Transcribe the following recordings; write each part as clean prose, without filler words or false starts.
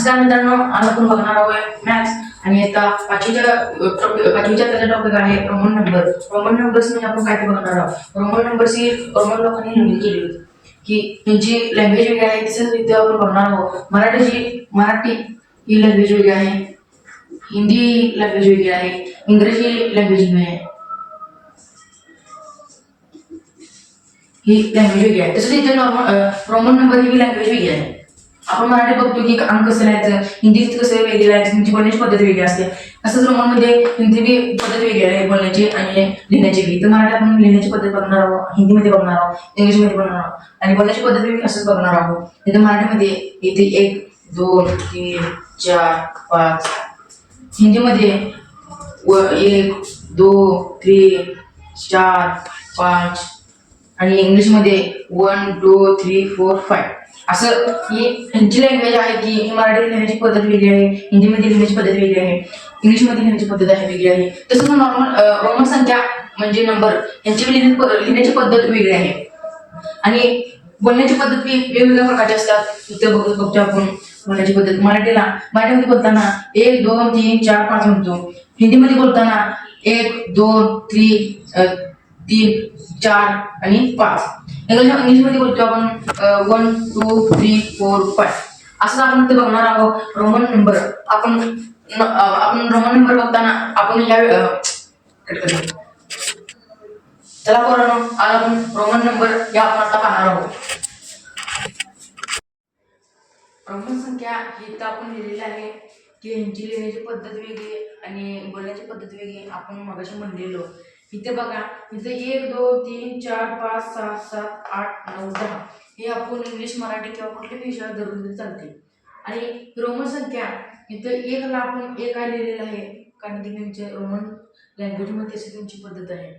नमस्कार मित्रांनो, आज आपण बघणार आहोत मॅथ्स आणि आता पाचवीच्या त्याचा टॉपिक आहे रोमन नंबर. रोमन नंबर्स म्हणजे आपण काय ते बघणार आहोत. रोमन नंबर्स ही रोमन लोकांनी निर्मिती केली होती की त्यांची लँग्वेज वेगळी आहे. तसंच इथे आपण बघणार आहोत मराठी ही लँग्वेज वेगळी आहे, हिंदी लँग्वेज वेगळी आहे, इंग्रजी लँग्वेज वेगळी आहे, ही लँग्वेज वेगळी आहे. तसंच इथे रोमन नंबर ही लँग्वेज वेगळी आहे. आपण मराठी बघतो की अंक कसं लिहायचं, हिंदीत कसं वेगळी लिहायचं, हिंदी बोलण्याची पद्धत वेगळी असते. तसंच रोमनमध्ये हिंदी बी पद्धत वेगळी आहे बोलण्याची आणि लिहिण्याची बी. तर मराठी आपण लिहिण्याची पद्धत बघणार आहोत, हिंदीमध्ये बघणार आहोत, इंग्लिशमध्ये बघणार आहोत आणि बोलण्याची पद्धत बी असंच बघणार आहोत. तिथे मराठीमध्ये इथे 1 2 3 4 5, हिंदीमध्ये 1 2 3 4 5 आणि इंग्लिशमध्ये 1 2 3 4 5. असं ही ह्यांची लँग्वेज आहे की मराठी लिहिण्याची पद्धत वेगळी आहे, हिंदीमध्ये लिहिण्याची पद्धत वेगळी आहे, इंग्लिशमध्ये लिहिण्याची पद्धत आहे वेगळी आहे. तसंच रोमन संख्या म्हणजे नंबर यांची लिहिण्याची पद्धत वेगळी आहे आणि बोलण्याची पद्धत वेगवेगळ्या प्रकारची असतात. इथं बघतो आपण बोलण्याची पद्धत. मराठीमध्ये बोलताना 1 2 3 4 5 म्हणतो. हिंदीमध्ये बोलताना 1 2 3 4 आणि 5. इंग्लिशमध्ये बोलतो आपण 1 2 3 4 5. असं आपण ते बघणार आहोत रोमन नंबर. आपण रोमन नंबर बघताना आपण चला पोरांनो, आज आपण रोमन नंबर या आपण आता पाहणार आहोत. रोमन संख्या ही तर आपण लिहिलेली आहे की ह्यांची लिहिण्याची पद्धत वेगळी आणि बोलण्याची पद्धत वेगळी. आपण मगाशी म्हणलेलो. इथे बघा, इथे 1 2 3 4 5 6 7 8 9 10 हे आपण इंग्लिश मराठी किंवा कुठल्याही विषयात धरून चालते. आणि रोमन संख्या इथे 1 ला आपण 1 आय लिहिलेलं आहे कारण की त्यांच्या रोमन लँग्वेजमध्ये अशी त्यांची पद्धत आहे.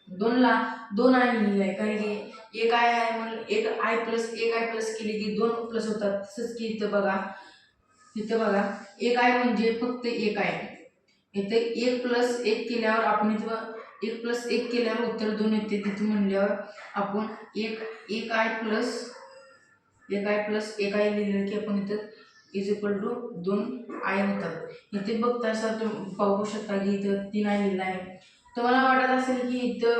2 ला 2 आय लिहिलेलं आहे कारण की 1 आय आहे म्हणून 1 आय प्लस केली की 2 प्लस होतात. तसंच की इथं बघा 1 आय म्हणजे फक्त 1 आहे. इथे 1 प्लस 1 केल्यावर आपण इथं 1 प्लस 1 केल्यावर उत्तर 2 येते. तिथे म्हणल्यावर आपण 1 आय प्लस 1 आय लिहिलं की आपण इथं इज इक्वल टू 2 आय होतात. इथे बघता सर तुम्ही पाहू शकता की इथं 3 आय लिहिलं आहे. तुम्हाला वाटत असेल की इथं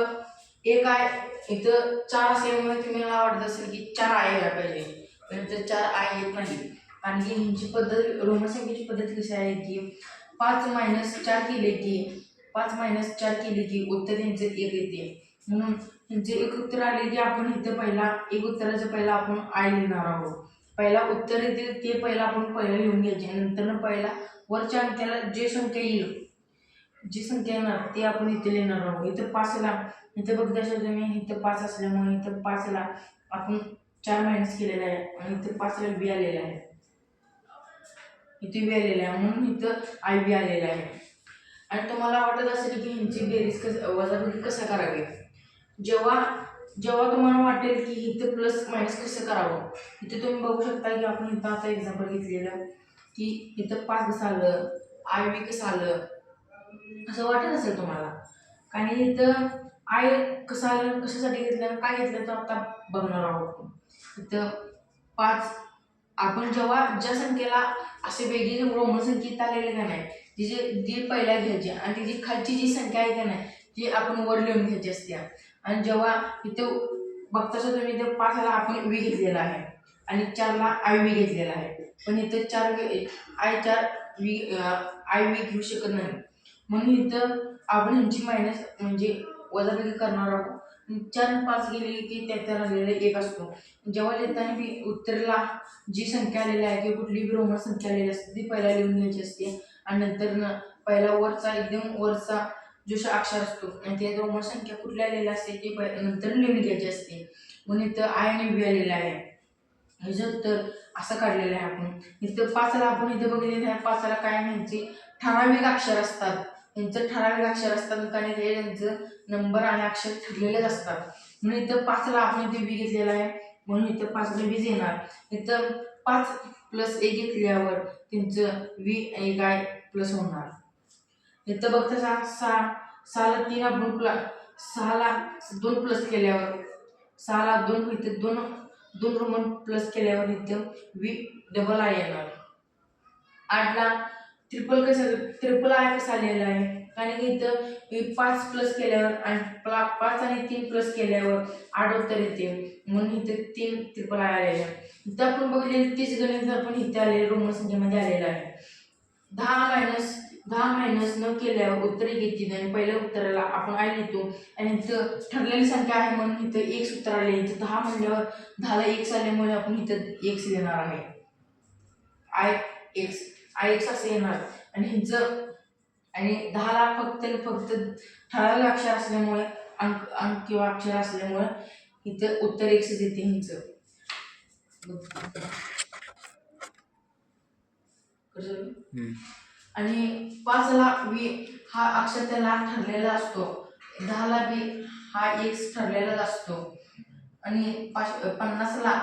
1 आय इथं 4 असल्यामुळे तुम्हाला वाटत असेल की 4 आय यायला पाहिजे, पण इथं 4 आय येत नाही. कारण की ह्यांची पद्धत रोमन संख्येची पद्धत कशी आहे की 5 - 4 केले की 5 - 4 केले की उत्तर त्यांचं 1 येते. म्हणून त्यांचे 1 उत्तर आले की आपण इथं पहिला 1 उत्तराचं पहिला आपण आय लिहिणार आहोत. पहिला उत्तर येतील ते पहिला आपण लिहून घ्यायचे. नंतर पहिला वरच्या अंकाला जी संख्या येणार ते आपण इथे लिहिणार आहोत. इथं 5 ला इथे बघता तुम्ही इथं 5 असल्यामुळे इथं 5 ला आपण 4 मायनस केलेला आहे आणि इथं 5 ला बी आलेला आहे. इथे बी आलेला आहे म्हणून इथं आय बी आलेला आहे. आणि तुम्हाला वाटत असेल की ह्यांची बेरीज वजाबाकी कसं करावी. जेव्हा तुम्हाला वाटेल की इथं प्लस मायनस कसं करावं, इथे तुम्ही बघू शकता की आपण इथं आता एक्झाम्पल घेतलेलं की इथं 5 कसं आलं, आय बी कसं आलं असं वाटत असेल तुम्हाला. कारण इथं आय कसं आलं, कशासाठी घेतलं, काय घेतलं तर आता बघणार आहोत. इथं 5 आपण जेव्हा ज्या संख्येला असे वेगळी रोमन संख्येत आलेले का नाही, ती पहिल्या घ्यायची आणि तिची खालची जी संख्या आहे का नाही ती आपण वर लिहून घ्यायची असते. आणि जेव्हा इथं बघताच तुम्ही इथं 5 ला आपण वी घेतलेला आहे आणि 4 ला आय वी घेतलेला आहे. पण इथं 4 आय वी घेऊ शकत नाही. म्हणून इथं आपण ह्यांची मायनस म्हणजे वजाबाकी करणार आहोत. 4 आणि 5 गेले की त्याला आलेले 1 असतो. जेव्हा लिहिताना बी उत्तरला जी संख्या आलेली आहे किंवा कुठली बी रोमन संख्या आलेली असते ती पहिला लिहून घ्यायची असते आणि नंतर पहिला एकदम वरचा जो अक्षर असतो आणि ते रोमन संख्या कुठली आलेली असते ती नंतर लिहून घ्यायची असते. म्हणून इथं आय आणि बी आलेलं आहे. ह्याचं उत्तर असं काढलेलं आहे आपण. इथं 5 ला आपण इथं बघितलेलं आहे 5 ला काय ह्यांची ठराविक अक्षर असतात. त्यांचं ठराविक अक्षर असतात कारण ते त्यांचं नंबर आणि अक्षर ठरलेलेच असतात. म्हणून इथं 5 ला आपण इथे बी घेतलेला आहे म्हणून इथं 5 ला बीच येणार. इथं 5 + 1 घेतल्यावर त्यांचं वी 1 आय प्लस होणार. इथं बघता 6 ला 3 आपण 6 ला 2 प्लस केल्यावर 6 ला 2 इथं 2 रोमन प्लस केल्यावर इथं वी डबल आय येणार. 8ला ट्रिपल आय कसं आलेलं आहे, कारण की इथं 5 प्लस केल्यावर आणि 5 आणि 3 प्लस केल्यावर 8 उत्तर येते, म्हणून इथं 3 ट्रिपल आय आलेलं आहे. इथं आपण बघितलेलं तीच गणित आपण इथे आलेलं रोमन संख्येमध्ये आलेलं आहे. 10 मायनस न केल्यावर उत्तर येते आणि पहिल्या उत्तराला आपण आय लिहितो आणि इथं ठरलेली संख्या आहे म्हणून इथं एक उत्तर आले. इथं 10 म्हणल्यावर 10ला x आल्यामुळे आपण इथं x लिहिणार आहे. आय एक्स असं येणार आणि हिचं आणि 10ला फक्त ठराविक अक्षर असल्यामुळे अंक किंवा अक्षर असल्यामुळे इथं उत्तर x येते हिचं. आणि 5ला v हा अक्षर त्याला ठरलेला असतो, 10ला b हा x ठरलेला असतो आणि 50ला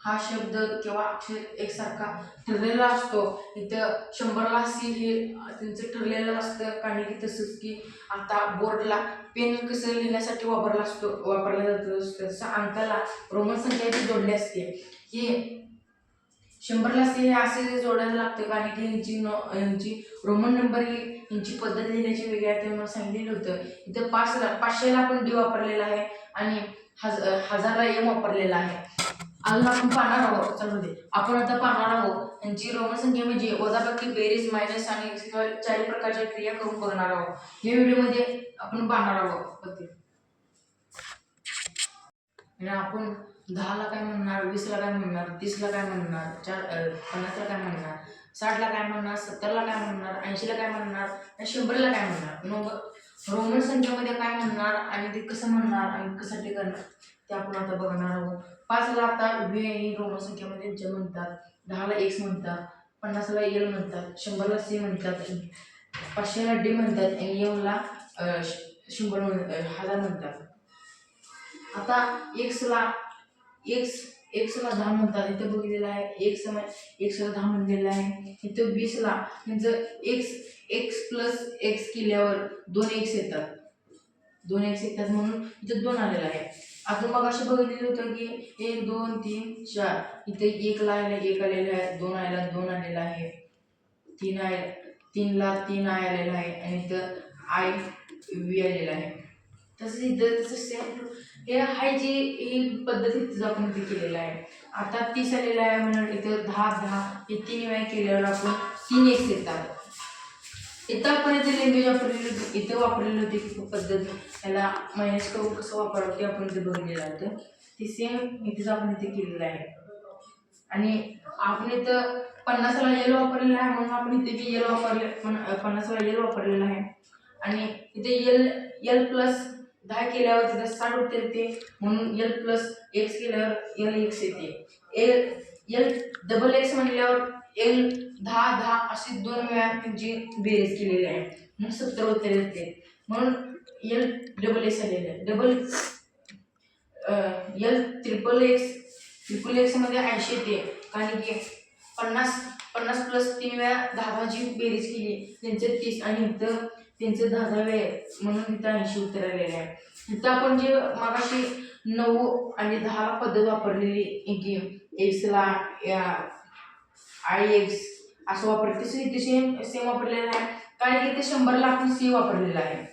हा शब्द किंवा अक्षर एक सारखा ठरलेला असतो. इथं 100ला c हे त्यांचं ठरलेलं असतं, कारण की तसंच की आता बोर्डला पेन कसं लिहिण्यासाठी वापरला जातो तसं अंकाला रोमन संख्या जोडली असते. ही 100ला c हे असे जोडायला लागतं, कारण की यांची रोमन नंबर ही यांची पद्धत लिहिण्याची वेगळी आहे, ते मला सांगितलेलं होतं. इथं 500ला आपण d वापरलेला आहे आणि 1000ला m वापरलेला आहे. अजून आपण पाहणार आहोत. आपण आता पाहणार आहोत यांची रोमन संख्या म्हणजे वजाबाकी, बेरीज, मायनस आणि चारही प्रकारच्या क्रिया करून बघणार आहोत. या व्हिडिओमध्ये आपण पाहणार आहोत. आणि आपण 10ला काय म्हणणार, 20ला काय म्हणणार, 30ला काय म्हणणार, 50ला काय म्हणणार, 60ला काय म्हणणार, 70ला काय म्हणणार, 80ला काय म्हणणार आणि 100ला काय म्हणणार. मग रोमन संख्येमध्ये काय म्हणणार आणि ते कसं म्हणणार आणि कशासाठी करणार ते आपण आता बघणार आहोत. 5ला आता v आणि रोमन संख्येमध्ये j म्हणतात, 10ला x म्हणतात, 50ला l म्हणतात, 100ला c म्हणतात, 500ला d म्हणतात आणि m ला 1000 म्हणतात. आता x ला 10 म्हणतात, इथं बघितलेलं आहे x ला 10 म्हणलेलं आहे. इथं 20ला म्हणजे x प्लस x केल्यावर 2x येतात, 2x येतात म्हणून इथं 2 आलेलं आहे. आपण मग असे बघितलेलं होतं की 1 2 3 4 इथे 1ला 1 आलेलं आहे, 2 आयला 2 आलेला आहे, 3ला 3 आय आलेला आहे आणि इथं आय v आलेला आहे. तसंच इथं तसं सेम हे आहे जी ही पद्धत आपण इथे केलेलं आहे. आता 30 आलेलं आहे म्हणून इथं 10 हे 3 वेळा केल्यावर आपण 3x येतात. इथं आपण इथे लँग्वेज वापरलेली होती की पद्धत त्याला मायनस करून कसं वापरावं ते आपण इथे बघितलेलं होतं. ते सेम इथेच आपण इथे केलेलं आहे. आणि आपण इथं 50ला l वापरलेला आहे म्हणून आपण इथे बी l 50ला l वापरलेला आहे. आणि इथे l प्लस 10 केल्यावर तिथं 60 उत्तर येते, म्हणून l प्लस x केल्यावर l x येते. l डबल x म्हणल्यावर l 10 अशी 2 वेळा त्यांची बेरीज केलेली आहे म्हणून 70 उत्तर येते, म्हणून l डबल x आलेलं आहे. l ट्रिपल x मध्ये 80 येते, कारण की 50 प्लस 3 वेळा 10 ची बेरीज केली त्यांचे 30 आणि इथं त्यांचं 10 वेळ म्हणून इथं 80 उत्तर आलेले आहे. इथं आपण जे मागाशी 9 आणि 10ला पद्धत वापरलेली की एक्सला आय एक्स असं वापरते, इथे सेम वापरलेलं आहे, कारण की इथे 100ला आपण c वापरलेला आहे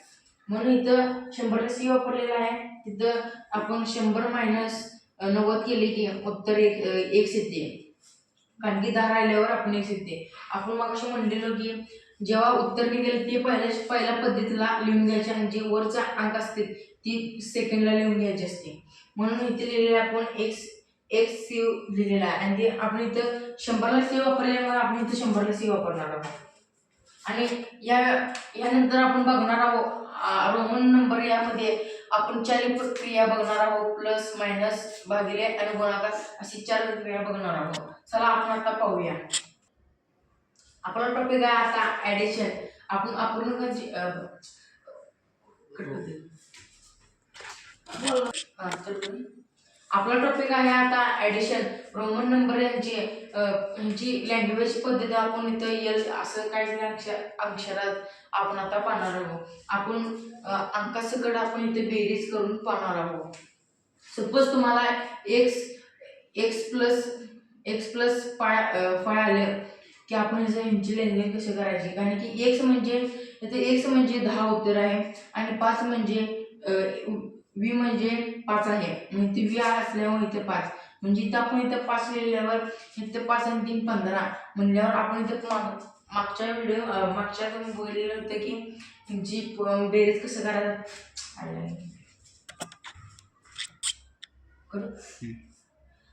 म्हणून इथं 100ला c वापरलेला आहे. तिथं आपण 100 मायनस 90 केले की उत्तर x येते, कारण की 10 राहिल्यावर आपण x येते. आपण मग असं म्हणलेलो की जेव्हा उत्तर निघेल ते पहिल्या पद्धतीला लिहून घ्यायचे आणि जे वरचा अंक असते ती सेकंडला लिहून घ्यायची असते, म्हणून इथे लिहिलेलं आपण x c लिहिलेला आहे. आणि ते आपण इथं 100ला c वापरल्यामुळे आपण इथं 100ला c वापरणार आहोत. आणि यानंतर आपण बघणार आहोत रोमन नंबर. यामध्ये आपण 4 क्रिया बघणार आहोत, प्लस मायनस भागिले आणि गुणाकार अशी 4 क्रिया बघणार आहोत. चला आपण आता पाहूया. आपला टॉपिक आहे आता ॲडिशन. आपण आपला टॉपिक आहे आता ॲडिशन. रोमन नंबर यांची लँग्वेज पद्धत आपण इथं एल असं काही अक्षरात आपण आता पाहणार आहोत. आपण अंकासकट आपण इथे बेरीज करून पाहणार आहोत. सपोज तुम्हाला x plus x plus five आलं की आपण ह्यांची लेनदेन कशी करायची, कारण की एक्स म्हणजे इथे एक्स म्हणजे 10 उत्तर आहे आणि 5 म्हणजे व्ही म्हणजे 5 आहे. म्हणजे व्ही असल्यामुळे इथे 5 म्हणजे इथं आपण इथं 5 लिहिल्यावर इथं 5 आणि 3 15 म्हणल्यावर आपण इथं मागच्या मागच्या तुम्ही बघितलेलं होतं की ह्यांची बेरीज कसं करायचं.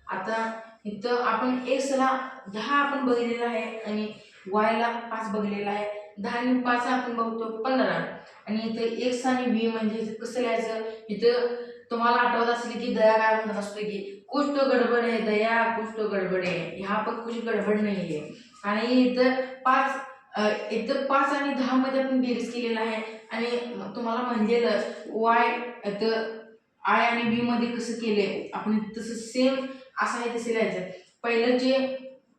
आता इथं आपण एक्सला 10 आपण बघितलेला आहे आणि वायला 5 बघितलेला आहे. 10 आणि 5 आपण बघतो 15 आणि इथे एक्स आणि व्ही म्हणजे इथं कसं लिहायचं. इथं तुम्हाला आठवत असेल की दया काय म्हणत असतो की कुछ तो गडबड आहे दया, कुछ तो गडबड आहे. ह्या पण कुछ गडबड नाही आहे. आणि इथं 5 आणि 10 मध्ये आपण बेरीज केलेला आहे आणि तुम्हाला म्हणलेलं वाय इथं आय आणि बी मध्ये कसं केलंय आपण तसं सेम असं आहे तसं लिहायचं.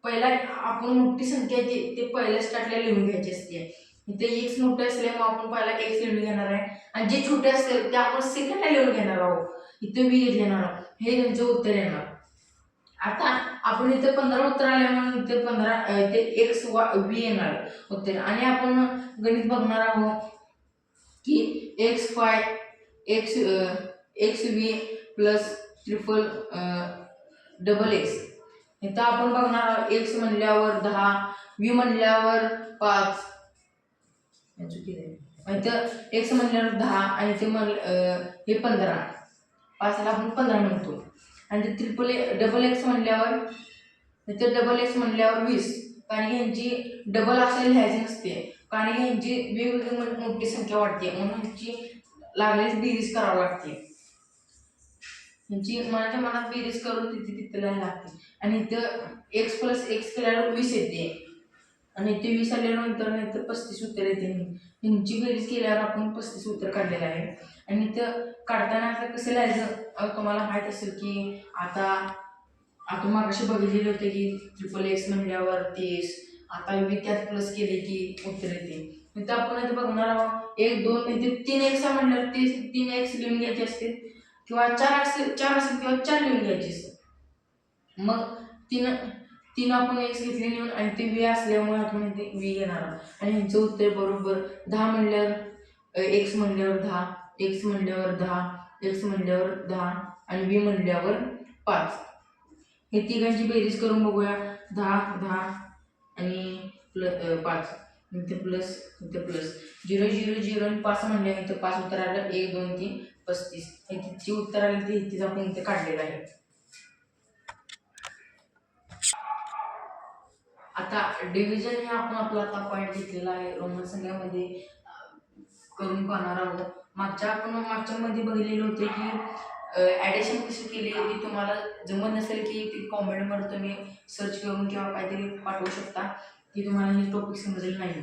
पहिला आपण मोठी संख्या ते पहिल्या स्टार्टला लिहून घ्यायची असते. इथे एक्स मोठे असल्यामुळे आपण पहिला एक्स लिहून घेणार आहे आणि जे छोटे असतील ते आपण सेकंडला लिहून घेणार आहोत. इथे व्ही घेणार आहोत. हे त्यांचं उत्तर येणार. आता आपण इथे 15 उत्तर आल्यामुळे इथे 15 ते एक्स व्ही येणार उत्तर आणि आपण गणित बघणार आहोत की X five x x V plus triple double x. इथं आपण बघणार एक्स म्हणल्यावर 10, व्ही म्हणल्यावर 5, इथं एक्स म्हणल्यावर 10 आणि ते हे 15, 5ला आपण 15 म्हणतो आणि ते डबल एक्स म्हणल्यावर इथं डबल एक्स म्हणल्यावर 20, कारण की ह्यांची डबल असं लिहायची नसते, कारण की ह्यांची वेगवेगळी मोठी संख्या वाटते म्हणून ह्यांची लागलीच बेरीज करावं लागते. ह्यांची मनाच्या मनात बेरीज करून तिथे तिथे लिहायला लागते आणि इथं एक्स प्लस एक्स केल्यावर 20 येते आणि इथे 20 आल्यानंतर इथं 35 उत्तर येते. ह्यांची बेरीज केल्यावर आपण 35 उत्तर काढलेलं आहे. आणि इथं काढताना असं कसं लिहायचं तुम्हाला माहीत असेल की आता मागाशी बघितलेले होते की ट्रिपल एक्स म्हणल्यावर 30, आता व्ही त्यात प्लस केले की उत्तर येते. इथं आपण इथे बघणार आहोत 1 2 इथे 3 एक्स म्हणल्यावर 3 एक्स लिहून घ्यायचे असते किंवा 4 असेल किंवा 4 लिहून घ्यायचे असते. मग 3 आपण एक्स घेतले लिहून आणि ते व्ही असल्यामुळे आपण इथे व्ही घेणार आहोत आणि ह्यांचं उत्तर बरोबर 10 म्हणल्यावर एक्स म्हणल्यावर 10, एक्स म्हणल्यावर 10, एक्स म्हणल्यावर 10 आणि व्ही म्हणल्यावर 5. हे तिघांची बेरीज करून बघूया. 10 10 आणि 5 इथे प्लस 0 0 0 आणि 5 म्हणले इथं 5 उत्तर आलं. 1 2 3 35 हे तिची उत्तर आली ते इथेच आपण इथे काढलेलं आहे. आता डिव्हिजन हे आपण आपला आता पॉईंट घेतलेला आहे रोमन संख्यामध्ये करून पाहणार आहोत. आपण मागच्या मध्ये बघितलेलं होते की ॲडिशन कशी केली ती तुम्हाला जमत नसेल की ती कॉमेंटमध्ये तुम्ही सर्च करून किंवा काहीतरी पाठवू शकता की तुम्हाला हे टॉपिक समजलेलं नाही.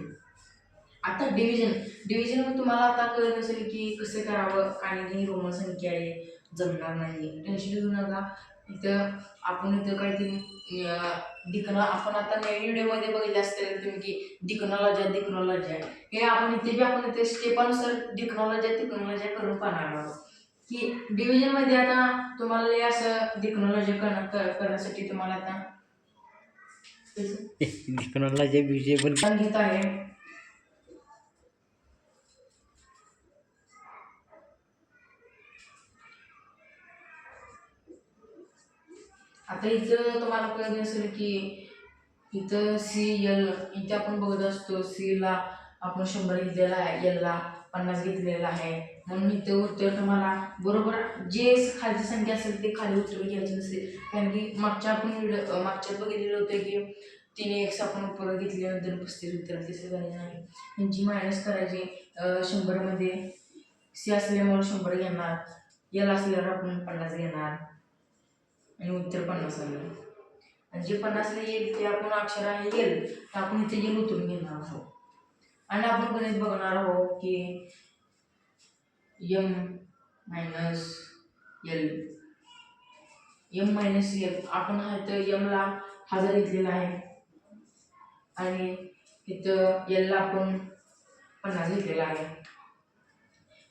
आता डिव्हिजन तुम्हाला आता कळत नसेल की कसं करावं, कारण की रोमन संख्या आहे जमणार नाही, टेन्शन घेऊ नका. इथं आपण इथं काहीतरी आपण आता नवीन व्हिडिओमध्ये बघितलं असतील तुम्ही की डिकनॉलॉजी हे आपण इथे स्टेपानुसार डिकनॉलॉजी करून पाहणार आहोत की डिव्हिजनमध्ये आता तुम्हाला हे असं डिकनॉलॉजी करण्यासाठी तुम्हाला आता डिकनॉलॉजी विजेबल घेत आहे. आता इथं तुम्हाला कळत असेल की इथं CL इथे आपण बघत असतो. CLला आपण 100 घेतलेला आहे, Lला 50 घेतलेला आहे, म्हणून इथं उत्तर तुम्हाला बरोबर जे खालची संख्या असेल ते खाली उत्तर घ्यायचे नसेल, कारण की मागच्यात बघितलेलं होतं की 3 एक्स आपण परत घेतल्यानंतर 35 उत्तर तसं करायचं नाही. त्यांची मायनस करायची. 100मध्ये C असल्यामुळे 100 घेणार, L असल्यावर आपण 50 घेणार आणि उत्तर 50 आलं. आणि जे 50ला येईल ते आपण अक्षर आहे येईल तर आपण इथे येईल उतरून घेणार आहोत. आणि आपण गणित बघणार आहोत की M मायनस L आपण इथं Mला 1000 घेतलेला आहे आणि इथं Lला आपण 50 घेतलेला आहे.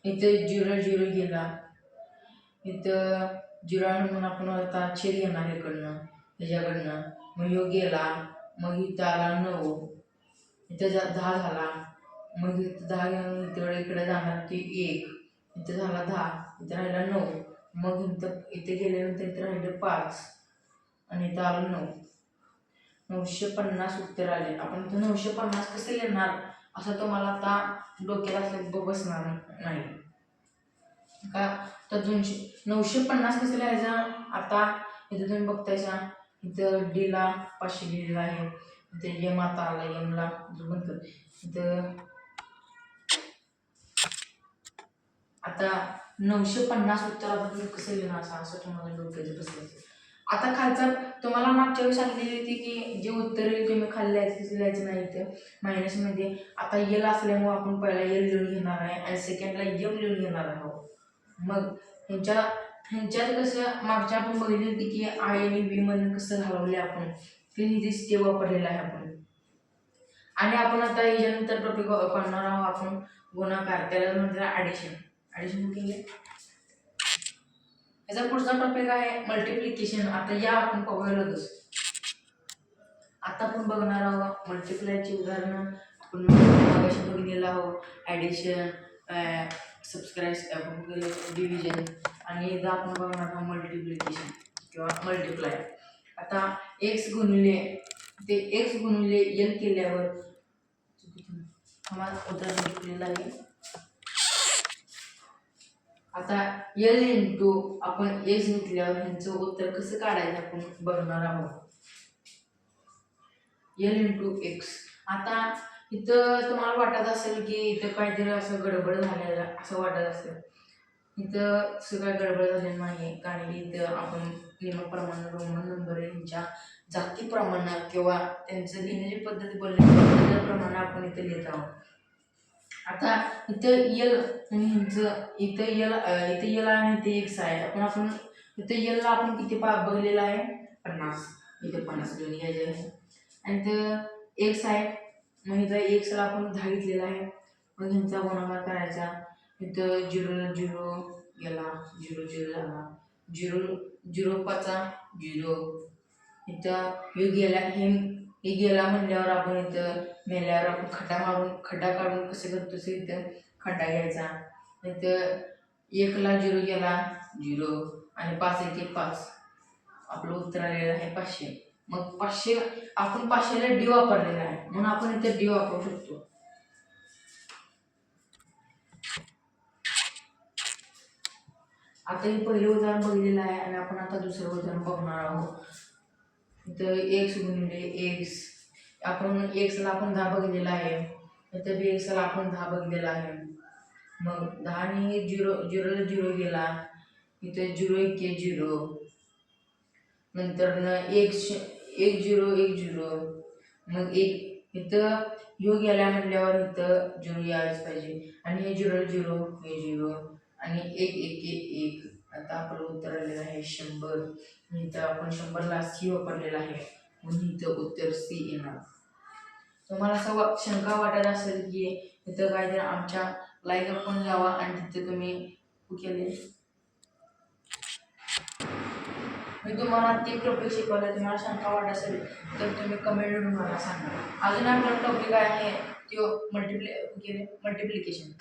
इथं 0 0 गेला, इथं 0 म्हणून आपण आता छेद घेणार इकडनं त्याच्याकडनं मग ह्यो गेला, मग इथं आला 9, इथं 10 झाला, मग इथं 10 घेऊन इकडे जाणार ते 1, इथं झाला 10, इथं राहिला 9, मग इथे गेल्यानंतर इथं राहिलं 5 आणि इथं आलं 9. 950 उत्तर आले. आपण इथं 950 कसं लिहिणार असं तुम्हाला आता डोक्यात असं बसणार नाही का. तर 950 कसं लिहायचं. आता इथं तुम्ही बघतायसा, इथं डीला 500 लिहिलेलं आहे, इथं यम आता आला, यमला जो बनतो इथं. आता 950 उत्तर आता तुम्ही कसं लिहिणार असं तुम्हाला डोक्यात बसवायचं. आता खालचा तुम्हाला मागच्या वेळी सांगितलेली होती की जे उत्तर येईल तुम्ही खाली लिहायचं, तिथे लिहायचं नाही. इथं मायनसमध्ये आता यल असल्यामुळे आपण पहिला यल लिहून घेणार आहे आणि सेकंडला यम लिहून घेणार आहोत. मग ह्यांच्यात कसं मागच्या आपण बघितली होती की आय आणि बी मध्ये कसं घालवले आपण, ते ही स्टेप वापरलेला आहे आपण. आणि आपण आता याच्यानंतर टॉपिक करणार आहोत आपण गुणाकार, त्याला म्हणतात ॲडिशन. ॲडिशन केले. याचा पुढचा टॉपिक आहे मल्टिप्लिकेशन. आता या आपण पाहूयाच. आता आपण बघणार आहोत मल्टिप्लायची उदाहरणं. आपण मगाशी बघितलेलं आहोत ॲडिशन, सबस्क्राईब, डिव्हिजन, आणि एकदा आपण बघणार आहोत मल्टिप्लिकेशन किंवा मल्टिप्लाय. आता एक्स गुणिले एल केल्यावर उदाहरण घेतलेलं आहे. आता एल इंटू आपण एक्स घेतल्यावर ह्यांचं उत्तर कसं काढायचं आपण बघणार आहोत. L into x. आता इथं तुम्हाला वाटत असेल की इथं काहीतरी असं गडबड झालेलं असं वाटत असेल. इथं सगळं गडबड झालेलं नाही, कारण की इथं आपण नियमाप्रमाणे रोमन नंबर यांच्या जातीप्रमाणे किंवा त्यांचं लिहिण्याची पद्धती बोलण्याप्रमाणे आपण इथं लिहित आहोत. आता इथं यल आणि ह्यांचं इथं यल आणि इथे एक्स आहे. आपण इथं यलला आपण किती बघलेलं आहे 50, इथे 50 लिहून घ्यायचे आहे. आणि इथं एक्स आहे, मग इथं एक्सला आपण 10 घेतलेला आहे. मग ह्यांचा गुणाकार करायचा. इथं 0 0 गेला, 0 0 झाला, 0 5 0. इथं हे गेला म्हणल्यावर आपण इथं मेल्यावर आपण खड्डा काढून कसं करतो तसं इथं खड्डा घ्यायचा. इथं 1ला 0 गेला 0 आणि 5 1 5, आपलं उत्तर आलेलं आहे 500. मग 500 आपण 500ला डी वापरलेला आहे म्हणून आपण इथे डी वापरू शकतो. आता हे पहिलं उदाहरण बघितलेलं आहे आणि आपण आता दुसरं उदाहरण बघणार आहोत. इथं एक्स गुणिले एक्स, आपण एक्सला आपण 10 बघितलेला आहे, इथं बी एक्सला आपण 10 बघितलेला आहे. मग 10 आणि 0ला 0 गेला, इथं 0 1 0, नंतर 1 0 1 0, मग 1 इथं ह्यो गेला म्हटल्यावर इथं 0 यायच पाहिजे, आणि हे 0 0 हे 0 आणि 1 1 1. आता आपलं उत्तर आलेलं आहे 100. इथं आपण 100ला सी वापरलेला आहे म्हणून इथं उत्तर सी येणार. तुम्हाला असं शंका वाटत असेल की इथं काहीतरी आमच्या लाईक पण जावा आणि तिथे तुम्ही केले. मी तुम्हाला ते टॉपिक शिकवलं, तुम्हाला शंका वाटत असेल तर तुम्ही कमेंटमध्ये मला सांगा. अजून आपला टॉपिक आहे तो मल्टिप्लिकेशन.